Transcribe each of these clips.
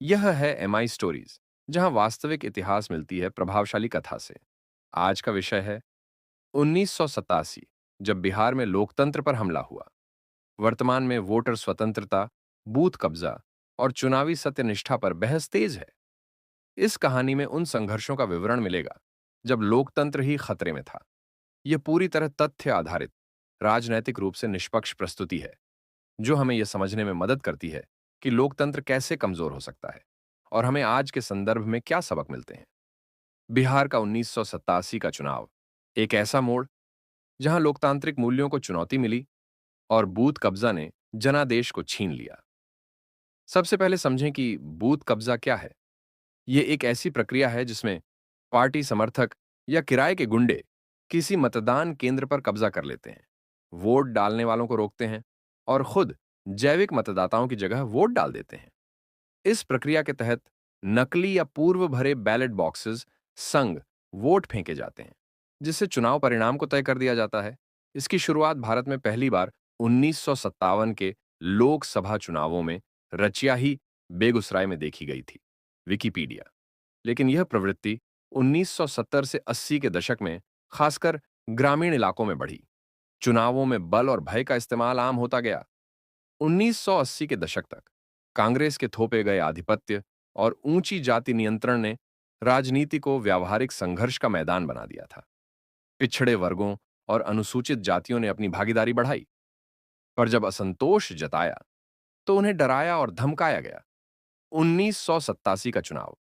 यह है MI stories, जहां वास्तविक इतिहास मिलती है प्रभावशाली कथा से। आज का विषय है 1987, जब बिहार में लोकतंत्र पर हमला हुआ। वर्तमान में वोटर स्वतंत्रता, बूथ कब्जा और चुनावी सत्यनिष्ठा पर बहस तेज है। इस कहानी में उन संघर्षों का विवरण मिलेगा जब लोकतंत्र ही खतरे में था। यह पूरी तरह तथ्य आधारित, राजनैतिक रूप से निष्पक्ष प्रस्तुति है, जो हमें यह समझने में मदद करती है कि लोकतंत्र कैसे कमजोर हो सकता है और हमें आज के संदर्भ में क्या सबक मिलते हैं। बिहार का 1987 का चुनाव, एक ऐसा मोड़ जहां लोकतांत्रिक मूल्यों को चुनौती मिली और बूथ कब्जा ने जनादेश को छीन लिया। सबसे पहले समझें कि बूथ कब्जा क्या है। यह एक ऐसी प्रक्रिया है जिसमें पार्टी समर्थक या किराए के गुंडे किसी मतदान केंद्र पर कब्जा कर लेते हैं, वोट डालने वालों को रोकते हैं और खुद जैविक मतदाताओं की जगह वोट डाल देते हैं। इस प्रक्रिया के तहत नकली या पूर्व भरे बैलेट बॉक्सेस संग वोट फेंके जाते हैं, जिससे चुनाव परिणाम को तय कर दिया जाता है। इसकी शुरुआत भारत में पहली बार 1957 के लोकसभा चुनावों में रचिया ही बेगूसराय में देखी गई थी। विकिपीडिया। लेकिन यह प्रवृत्ति 1970 से 80 के दशक में खासकर ग्रामीण इलाकों में बढ़ी। चुनावों में बल और भय का इस्तेमाल आम होता गया। 1980 के दशक तक कांग्रेस के थोपे गए आधिपत्य और ऊंची जाति नियंत्रण ने राजनीति को व्यावहारिक संघर्ष का मैदान बना दिया था। पिछड़े वर्गों और अनुसूचित जातियों ने अपनी भागीदारी बढ़ाई, पर जब असंतोष जताया तो उन्हें डराया और धमकाया गया। 1987 का चुनाव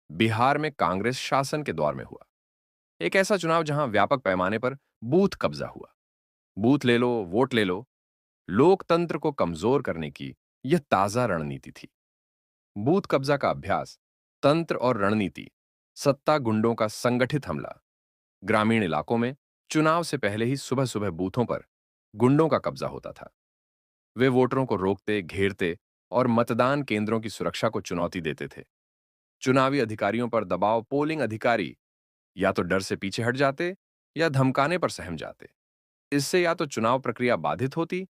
बिहार में कांग्रेस शासन के दौर में हुआ। एक ऐसा चुनाव जहां व्यापक पैमाने पर बूथ कब्जा हुआ। बूथ ले लो, वोट ले लो, लोकतंत्र को कमजोर करने की यह ताजा रणनीति थी। बूथ कब्जा का अभ्यास, तंत्र और रणनीति, सत्ता गुंडों का संगठित हमला। ग्रामीण इलाकों में चुनाव से पहले ही सुबह सुबह बूथों पर गुंडों का कब्जा होता था। वे वोटरों को रोकते, घेरते और मतदान केंद्रों की सुरक्षा को चुनौती देते थे। चुनावी अधिकारियों पर दबाव, पोलिंग अधिकारी या तो डर से पीछे हट जाते या धमकाने पर सहम जाते। इससे या तो चुनाव प्रक्रिया बाधित होती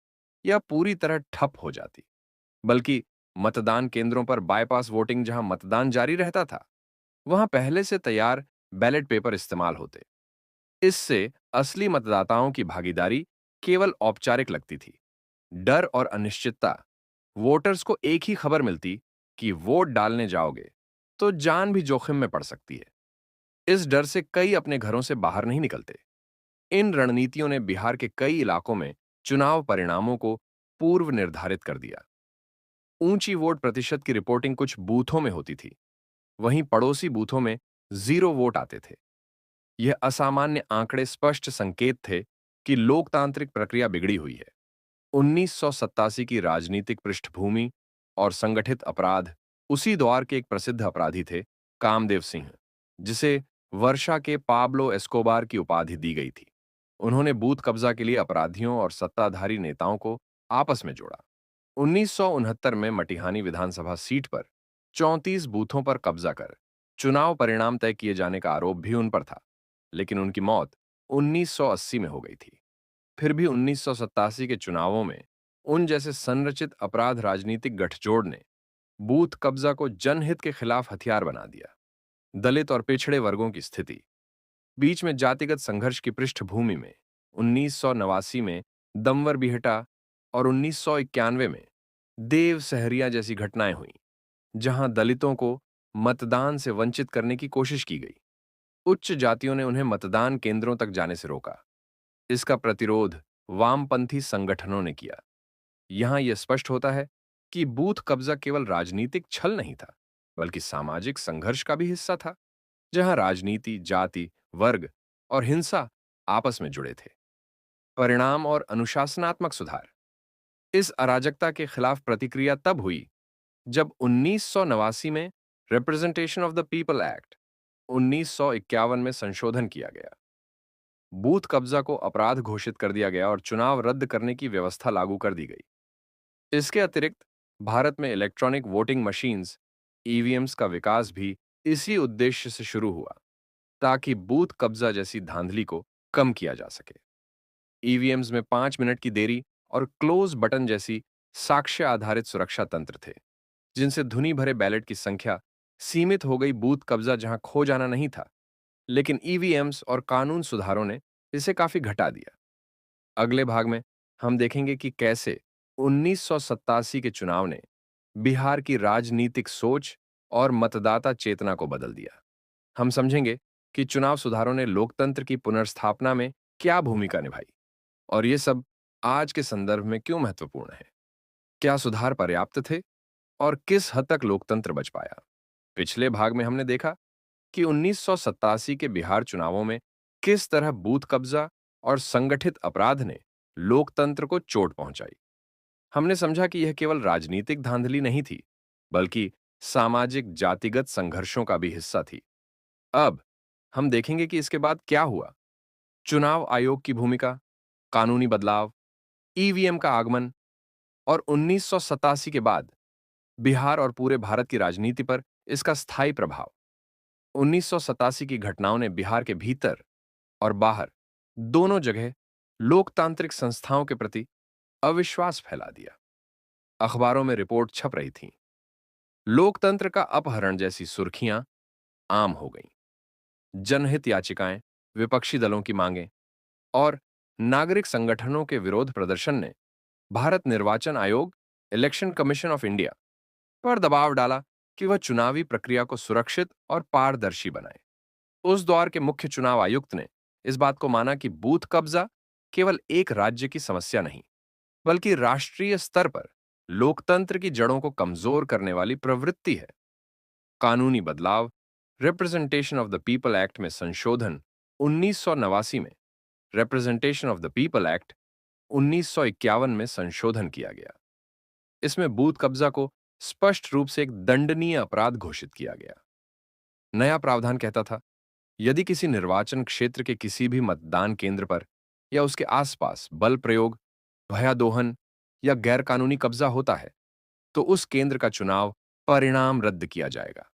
या पूरी तरह ठप हो जाती। बल्कि मतदान केंद्रों पर बाईपास वोटिंग, जहां मतदान जारी रहता था, वहां पहले से तैयार बैलेट पेपर इस्तेमाल होते। इससे असली मतदाताओं की भागीदारी केवल औपचारिक लगती थी। डर और अनिश्चितता, वोटर्स को एक ही खबर मिलती कि वोट डालने जाओगे तो जान भी जोखिम में पड़ सकती है। इस डर से कई अपने घरों से बाहर नहीं निकलते। इन रणनीतियों ने बिहार के कई इलाकों में चुनाव परिणामों को पूर्व निर्धारित कर दिया। ऊंची वोट प्रतिशत की रिपोर्टिंग कुछ बूथों में होती थी, वहीं पड़ोसी बूथों में जीरो वोट आते थे। यह असामान्य आंकड़े स्पष्ट संकेत थे कि लोकतांत्रिक प्रक्रिया बिगड़ी हुई है। 1987 की राजनीतिक पृष्ठभूमि और संगठित अपराध, उसी दौर के एक प्रसिद्ध अपराधी थे कामदेव सिंह, जिसे वर्षा के पाब्लो एस्कोबार की उपाधि दी गई थी। उन्होंने बूथ कब्जा के लिए अपराधियों और सत्ताधारी नेताओं को आपस में जोड़ा। 1969 में मटिहानी विधानसभा सीट पर 34 बूथों पर कब्जा कर चुनाव परिणाम तय किए जाने का आरोप भी उन पर था, लेकिन उनकी मौत 1980 में हो गई थी। फिर भी 1987 के चुनावों में उन जैसे संरचित अपराध राजनीतिक गठजोड़ ने बूथ कब्जा को जनहित के खिलाफ हथियार बना दिया। दलित और पिछड़े वर्गों की स्थिति, बीच में जातिगत संघर्ष की पृष्ठभूमि में 1989 में दमवर बिहटा और 1991 में देव सहरिया जैसी घटनाएं हुईं, जहां दलितों को मतदान से वंचित करने की कोशिश की गई। उच्च जातियों ने उन्हें मतदान केंद्रों तक जाने से रोका। इसका प्रतिरोध वामपंथी संगठनों ने किया। यहां यह स्पष्ट होता है कि बूथ कब्जा केवल राजनीतिक छल नहीं था, बल्कि सामाजिक संघर्ष का भी हिस्सा था, जहां राजनीति, जाति, वर्ग और हिंसा आपस में जुड़े थे। परिणाम और अनुशासनात्मक सुधार, इस अराजकता के खिलाफ प्रतिक्रिया तब हुई जब 1989 में representation of the people act 1951 में संशोधन किया गया। बूथ कब्जा को अपराध घोषित कर दिया गया और चुनाव रद्द करने की व्यवस्था लागू कर दी गई। इसके अतिरिक्त भारत में इलेक्ट्रॉनिक वोटिंग मशीन्स, ईवीएम्स का विकास भी इसी उद्देश्य से शुरू हुआ, ताकि बूथ कब्जा जैसी धांधली को कम किया जा सके। ईवीएम्स में 5 मिनट की देरी और क्लोज बटन जैसी साक्ष्य आधारित सुरक्षा तंत्र थे, जिनसे धुनी भरे बैलेट की संख्या सीमित हो गई। बूथ कब्जा जहां खो जाना नहीं था, लेकिन ईवीएम्स और कानून सुधारों ने इसे काफी घटा दिया। अगले भाग में हम देखेंगे कि कैसे 1987 के चुनाव ने बिहार की राजनीतिक सोच और मतदाता चेतना को बदल दिया। हम समझेंगे कि चुनाव सुधारों ने लोकतंत्र की पुनर्स्थापना में क्या भूमिका निभाई और ये सब आज के संदर्भ में क्यों महत्वपूर्ण है। क्या सुधार पर्याप्त थे और किस हद तक लोकतंत्र बच पाया। पिछले भाग में हमने देखा कि 1987 के बिहार चुनावों में किस तरह बूथ कब्जा और संगठित अपराध ने लोकतंत्र को चोट पहुंचाई। हमने समझा कि यह केवल राजनीतिक धांधली नहीं थी, बल्कि सामाजिक जातिगत संघर्षों का भी हिस्सा थी। अब हम देखेंगे कि इसके बाद क्या हुआ। चुनाव आयोग की भूमिका, कानूनी बदलाव, ईवीएम का आगमन और 1987 के बाद बिहार और पूरे भारत की राजनीति पर इसका स्थायी प्रभाव। 1987 की घटनाओं ने बिहार के भीतर और बाहर दोनों जगह लोकतांत्रिक संस्थाओं के प्रति अविश्वास फैला दिया। अखबारों में रिपोर्ट छप रही थी, लोकतंत्र का अपहरण जैसी सुर्खियां आम हो गईं। जनहित याचिकाएं, विपक्षी दलों की मांगें और नागरिक संगठनों के विरोध प्रदर्शन ने भारत निर्वाचन आयोग, इलेक्शन कमीशन ऑफ इंडिया पर दबाव डाला कि वह चुनावी प्रक्रिया को सुरक्षित और पारदर्शी बनाए। उस दौर के मुख्य चुनाव आयुक्त ने इस बात को माना कि बूथ कब्जा केवल एक राज्य की समस्या नहीं, बल्कि राष्ट्रीय स्तर पर लोकतंत्र की जड़ों को कमजोर करने वाली प्रवृत्ति है। कानूनी बदलाव, representation of the people act में संशोधन 1989 में, representation of the people act 1951 में संशोधन किया गया। इसमें बूथ कब्जा को स्पष्ट रूप से एक दंडनीय अपराध घोषित किया गया। नया प्रावधान कहता था, यदि किसी निर्वाचन क्षेत्र के किसी भी मतदान केंद्र पर या उसके आसपास बल प्रयोग, भयादोहन या गैरकानूनी कब्जा होता है, तो उस केंद्र का चुनाव परिणाम रद्द किया जाएगा।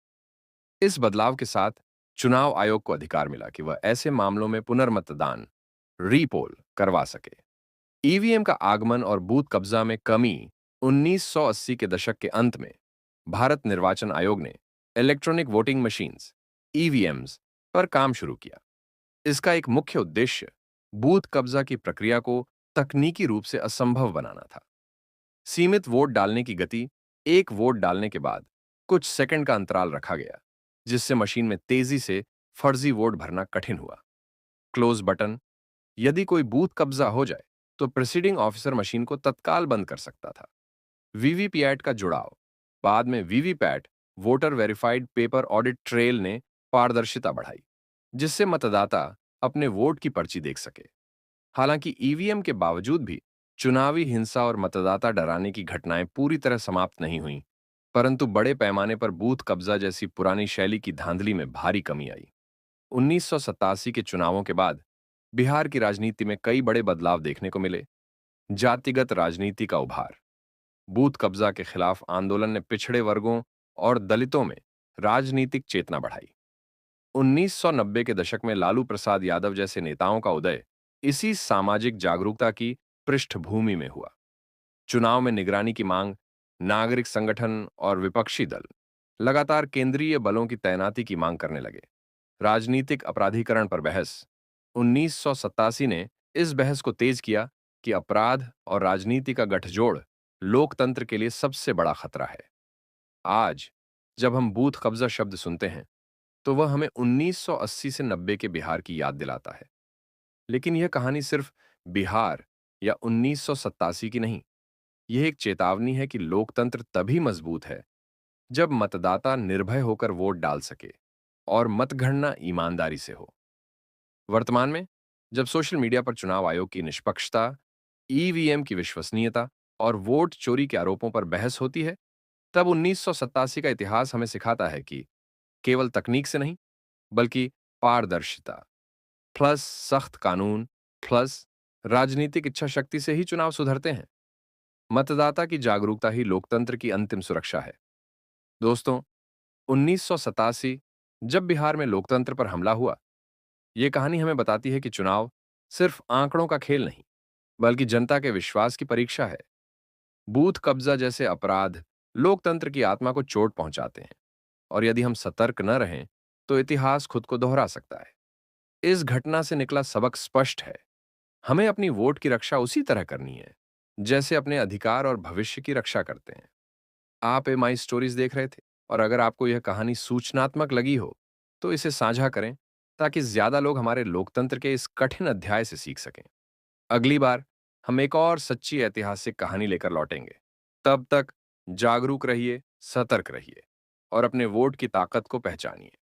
इस बदलाव के साथ चुनाव आयोग को अधिकार मिला कि वह ऐसे मामलों में पुनर्मतदान, रीपोल करवा सके। ईवीएम का आगमन और बूथ कब्जा में कमी। 1980 के दशक के अंत में भारत निर्वाचन आयोग ने इलेक्ट्रॉनिक वोटिंग मशीन्स, ईवीएम्स पर काम शुरू किया। इसका एक मुख्य उद्देश्य बूथ कब्जा की प्रक्रिया को तकनीकी रूप से असंभव बनाना था। सीमित वोट डालने की गति, एक वोट डालने के बाद कुछ सेकंड का अंतराल रखा गया, जिससे मशीन में तेजी से फर्जी वोट भरना कठिन हुआ। क्लोज बटन, यदि कोई बूथ कब्जा हो जाए तो प्रिसीडिंग ऑफिसर मशीन को तत्काल बंद कर सकता था। वीवीपैट का जुड़ाव, बाद में VVPAT voter verified paper audit trail ने पारदर्शिता बढ़ाई, जिससे मतदाता अपने वोट की पर्ची देख सके। हालांकि ईवीएम के बावजूद भी चुनावी हिंसा और मतदाता डराने की घटनाएं पूरी तरह समाप्त नहीं हुईं, परंतु बड़े पैमाने पर बूथ कब्जा जैसी पुरानी शैली की धांधली में भारी कमी आई। 1987 के चुनावों के बाद बिहार की राजनीति में कई बड़े बदलाव देखने को मिले। जातिगत राजनीति का उभार, बूथ कब्जा के खिलाफ आंदोलन ने पिछड़े वर्गों और दलितों में राजनीतिक चेतना बढ़ाई। 1990 के दशक में लालू प्रसाद यादव जैसे नेताओं का उदय इसी सामाजिक जागरूकता की पृष्ठभूमि में हुआ। चुनाव में निगरानी की मांग, नागरिक संगठन और विपक्षी दल लगातार केंद्रीय बलों की तैनाती की मांग करने लगे। राजनीतिक अपराधीकरण पर बहस, 1987 ने इस बहस को तेज किया कि अपराध और राजनीति का गठजोड़ लोकतंत्र के लिए सबसे बड़ा खतरा है। आज जब हम बूथ कब्जा शब्द सुनते हैं, तो वह हमें 1980 से 90 के बिहार की याद दिलाता है। लेकिन यह कहानी सिर्फ बिहार या 1987 की नहीं, यह एक चेतावनी है कि लोकतंत्र तभी मजबूत है जब मतदाता निर्भय होकर वोट डाल सके और मतगणना ईमानदारी से हो। वर्तमान में जब सोशल मीडिया पर चुनाव आयोग की निष्पक्षता, ईवीएम की विश्वसनीयता और वोट चोरी के आरोपों पर बहस होती है, तब 1987 का इतिहास हमें सिखाता है कि केवल तकनीक से नहीं, बल्कि पारदर्शिता प्लस सख्त कानून प्लस राजनीतिक इच्छा शक्ति से ही चुनाव सुधरते हैं। मतदाता की जागरूकता ही लोकतंत्र की अंतिम सुरक्षा है। दोस्तों, 1987 जब बिहार में लोकतंत्र पर हमला हुआ, ये कहानी हमें बताती है कि चुनाव सिर्फ आंकड़ों का खेल नहीं, बल्कि जनता के विश्वास की परीक्षा है। बूथ कब्जा जैसे अपराध लोकतंत्र की आत्मा को चोट पहुंचाते हैं, और यदि हम सतर्क न रहें तो इतिहास खुद को दोहरा सकता है। इस घटना से निकला सबक स्पष्ट है। हमें अपनी वोट की रक्षा उसी तरह करनी है जैसे अपने अधिकार और भविष्य की रक्षा करते हैं। आप एम आई स्टोरीज देख रहे थे, और अगर आपको यह कहानी सूचनात्मक लगी हो तो इसे साझा करें ताकि ज्यादा लोग हमारे लोकतंत्र के इस कठिन अध्याय से सीख सकें। अगली बार हम एक और सच्ची ऐतिहासिक कहानी लेकर लौटेंगे। तब तक जागरूक रहिए, सतर्क रहिए और अपने वोट की ताकत को पहचानिए।